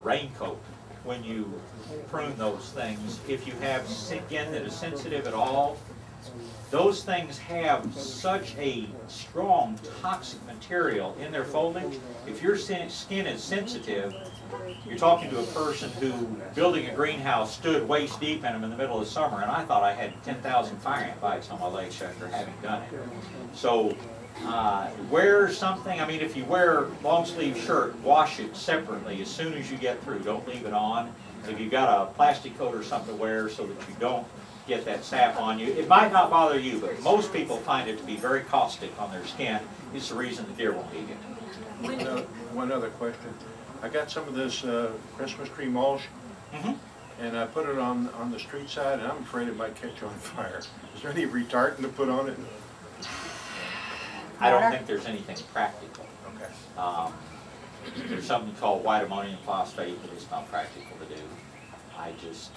raincoat when you prune those things. If you have skin that is sensitive at all, those things have such a strong toxic material in their foliage. If your skin is sensitive, you're talking to a person who, building a greenhouse, stood waist deep in them in the middle of the summer, and I thought I had 10,000 fire ant bites on my legs after having done it. So wear something. I mean, if you wear long sleeve shirt, wash it separately as soon as you get through. Don't leave it on. If you've got a plastic coat or something to wear so that you don't get that sap on you. It might not bother you, but most people find it to be very caustic on their skin. It's the reason the deer won't eat it. One other question. I got some of this Christmas tree mulch, and I put it on the street side, and I'm afraid it might catch on fire. Is there any retardant to put on it? I don't think there's anything practical. Okay. There's something called white ammonium phosphate, but it's not practical to do. I just,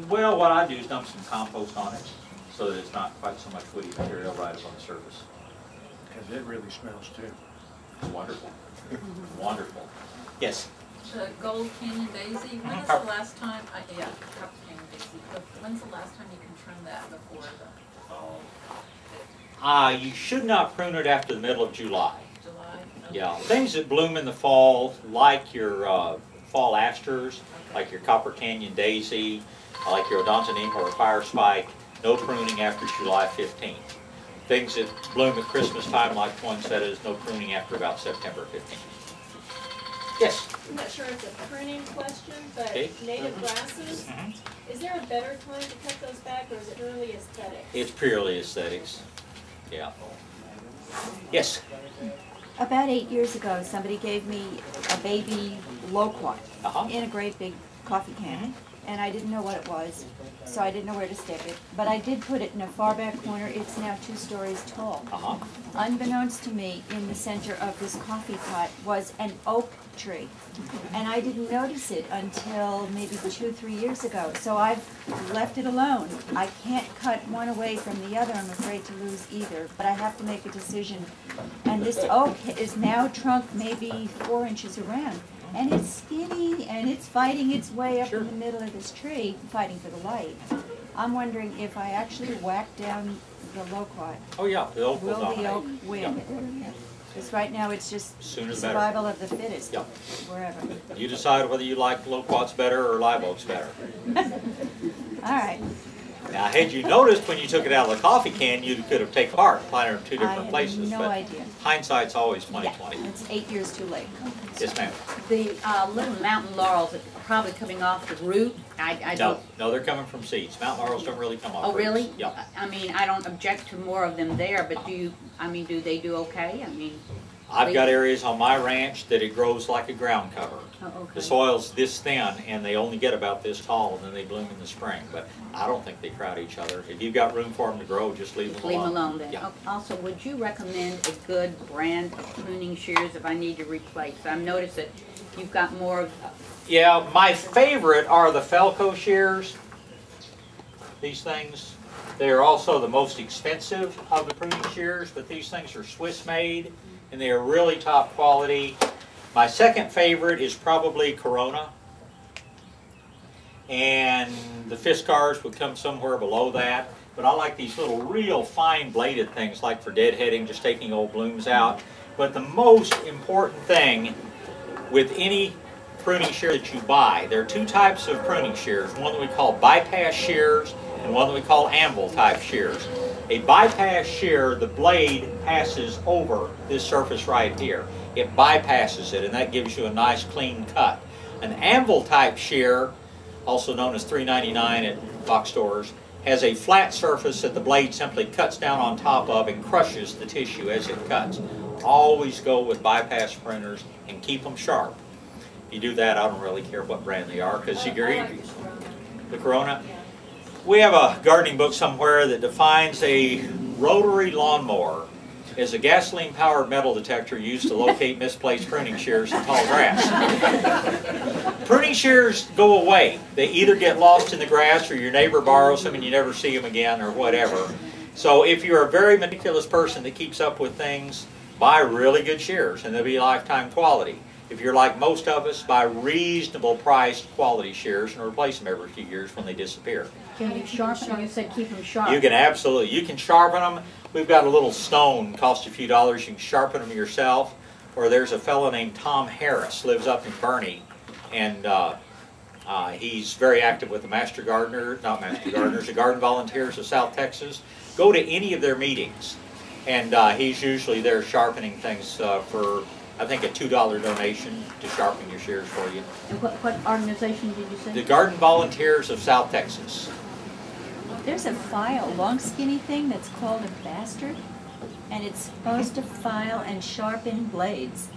well, what I do is dump some compost on it so that it's not quite so much woody material right up on the surface. Because it really smells too. It's wonderful. Wonderful. Yes? The Gold Canyon Daisy, when is the last time, yeah, Copper Canyon Daisy, but when's the last time you can trim that before the fall? You should not prune it after the middle of July. July? Okay. Yeah, things that bloom in the fall, like your fall asters, like your Copper Canyon Daisy, like your odontonema or fire spike, no pruning after July 15th. Things that bloom at Christmas time, like poinsettias, no pruning after about September 15th. Yes? I'm not sure it's a pruning question, but Okay. native grasses, is there a better time to cut those back, or is it purely aesthetics? It's purely aesthetics. Yeah. Yes? About 8 years ago, somebody gave me a baby loquat in a great big coffee can, and I didn't know what it was, so I didn't know where to stick it. But I did put it in a far back corner. It's now 2 stories tall. Unbeknownst to me, in the center of this coffee pot was an oak tree, and I didn't notice it until maybe 2 or 3 years ago. So I've left it alone. I can't cut one away from the other. I'm afraid to lose either, but I have to make a decision. And this oak is now trunk maybe 4 inches around, and it's skinny, and it's fighting its way up in the middle of this tree, fighting for the light. I'm wondering if I actually whack down the loquat. Oh yeah, the oak will Will the oak dominate. win? Because right now it's just Sooner the better. survival of the fittest, Yep. wherever. You decide whether you like loquats better or live oaks better. All right. Now, had you noticed when you took it out of the coffee can, you could have taken apart and planted it in 2 I different had places. no but idea. hindsight's always 20/20. Yeah, it's 8 years too late. Yes, ma'am. The little mountain laurels are probably coming off the root. I No, don't. no, they're coming from seeds. Mountain laurels don't really come off. Oh, really? roots. Yeah. I mean, I don't object to more of them there, but do they do okay? I mean. I've got areas on my ranch that it grows like a ground cover. Oh, okay. The soil's this thin, and they only get about this tall, and then they bloom in the spring. But I don't think they crowd each other. If you've got room for them to grow, just leave them alone. Leave them alone then. Yeah. Also, would you recommend a good brand of pruning shears if I need to replace? I've noticed that you've got more of. Yeah, my favorite are the Felco shears. These things. They are also the most expensive of the pruning shears, but these things are Swiss made, and they are really top quality. My second favorite is probably Corona, and the Fiskars would come somewhere below that, but I like these little real fine bladed things like for deadheading, just taking old blooms out. But the most important thing with any pruning shear that you buy, there are 2 types of pruning shears, one that we call bypass shears and one that we call anvil type shears. A bypass shear, the blade passes over this surface right here. It bypasses it, and that gives you a nice clean cut. An anvil type shear, also known as $3.99 at box stores, has a flat surface that the blade simply cuts down on top of and crushes the tissue as it cuts. Always go with bypass pruners and keep them sharp. If you do that, I don't really care what brand they are, because you can the Corona. We have a gardening book somewhere that defines a rotary lawnmower as a gasoline-powered metal detector used to locate misplaced pruning shears in tall grass. Pruning shears go away. They either get lost in the grass or your neighbor borrows them and you never see them again or whatever. So if you're a very meticulous person that keeps up with things, buy really good shears and they'll be lifetime quality. if you're like most of us, buy reasonable priced quality shears and replace them every few years when they disappear. Can you sharpen them? You said keep them sharp. You can absolutely, you can sharpen them. We've got a little stone, costs a few dollars. You can sharpen them yourself. Or there's a fellow named Tom Harris, lives up in Bernie, and he's very active with the the Garden Volunteers of South Texas. Go to any of their meetings, and he's usually there sharpening things for, I think, a $2 donation to sharpen your shears for you. And what organization did you say? The Garden Volunteers of South Texas. There's a file, long skinny thing that's called a bastard, and it's supposed to file and sharpen blades.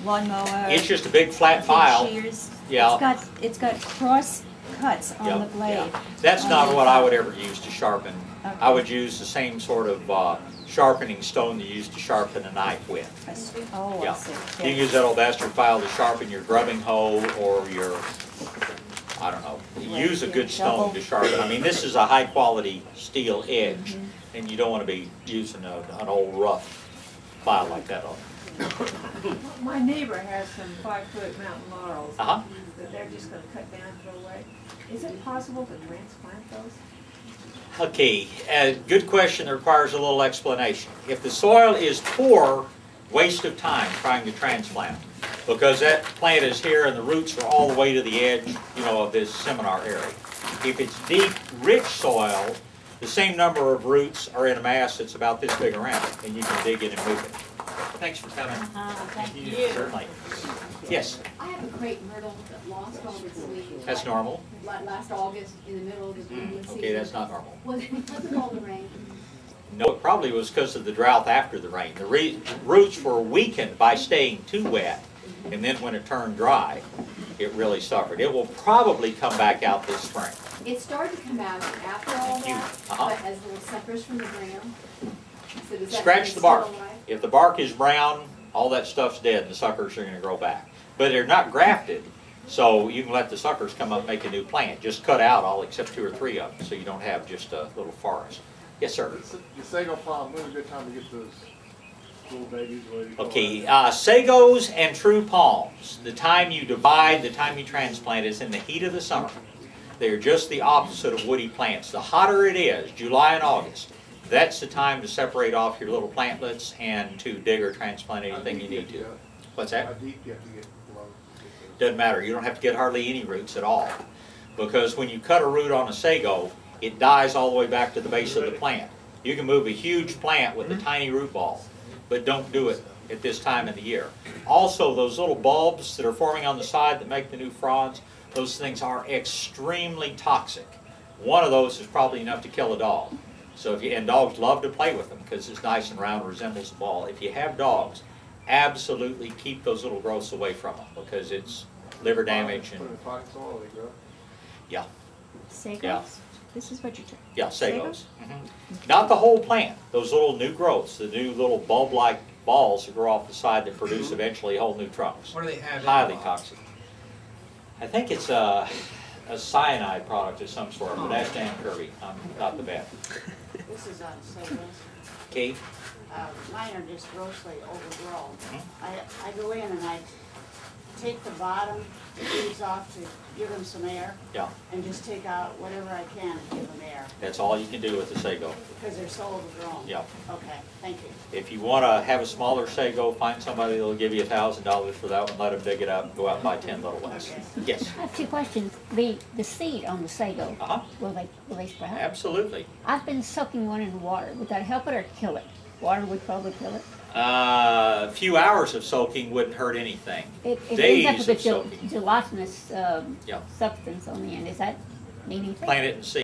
Lawnmower. It's just a big flat file. Shears. Yeah. It's got cross cuts on the blade. Yeah. That's not what I would ever use to sharpen. Okay. I would use the same sort of sharpening stone you use to sharpen a knife with. Oh, Yeah. I see. You can use that old bastard file to sharpen your grubbing hoe or your, I don't know, use a good stone to sharpen. I mean, this is a high quality steel edge, and you don't want to be using an old rough file like that on. My neighbor has some 5-foot mountain laurels Uh-huh. that they're just gonna cut down and throw away. Is it possible to transplant those? Okay, good question that requires a little explanation. If the soil is poor, waste of time trying to transplant, because that plant is here and the roots are all the way to the edge, you know, of this seminar area. If it's deep, rich soil, the same number of roots are in a mass that's about this big around, and you can dig in and move it. Thanks for coming. Thank you. Certainly. Yes, I have a crepe myrtle that lost all its leaves. that's normal. Last August, in the middle of the blooming season. Okay, that's not normal. Was it because of all the rain? No, it probably was because of the drought after the rain. The roots were weakened by staying too wet, and then when it turned dry, it really suffered. It will probably come back out this spring. It started to come out after all Thank you. that, but as little suckers from the ground. So does that Scratch mean the it's bark. still alive? If the bark is brown, all that stuff's dead and the suckers are going to grow back. But they're not grafted, so you can let the suckers come up and make a new plant. Just cut out all except 2 or 3 of them so you don't have just a little forest. Yes, sir. The sago palm, when's a good time to get those little babies ready? Okay, sagos and true palms, the time you divide, the time you transplant is in the heat of the summer. They're just the opposite of woody plants. The hotter it is, July and August, that's the time to separate off your little plantlets and to dig or transplant anything you need to. What's that? How deep do you have to get below? Doesn't matter. You don't have to get hardly any roots at all. Because when you cut a root on a sago, it dies all the way back to the base of the plant. You can move a huge plant with a tiny root ball, but don't do it at this time of the year. Also, those little bulbs that are forming on the side that make the new fronds, those things are extremely toxic. One of those is probably enough to kill a dog. So if you, and dogs love to play with them because it's nice and round, resembles a ball. If you have dogs, absolutely keep those little growths away from them because it's liver damage Put in and potting soil, they grow. yeah, Sagos? Yeah. This is what you're talking. yeah, sagos. Not the whole plant. Those little new growths, the new little bulb-like balls that grow off the side that produce eventually whole new trunks. What do they have? Highly toxic. I think it's a cyanide product of some sort, but ask Dan Kirby. I'm not the vet. This is on sagos. Okay. Mine are just grossly overgrown. I go in and I take the bottom leaves off to give them some air. Yeah. And just take out whatever I can and give them air. That's all you can do with the sago. Because they're so overgrown. Yeah. Okay, thank you. If you want to have a smaller sago, find somebody that'll give you $1,000 for that one. Let them dig it up and go out and buy 10 little ones. Yes. I have 2 questions. The seed on the sago, will they sprout? Absolutely. I've been soaking one in water. Would that help it or kill it? Water would probably kill it. A few hours of soaking wouldn't hurt anything. It Days ends of up with soaking. a gelatinous Yeah. substance on the end. Is that mean anything? Plant it and see.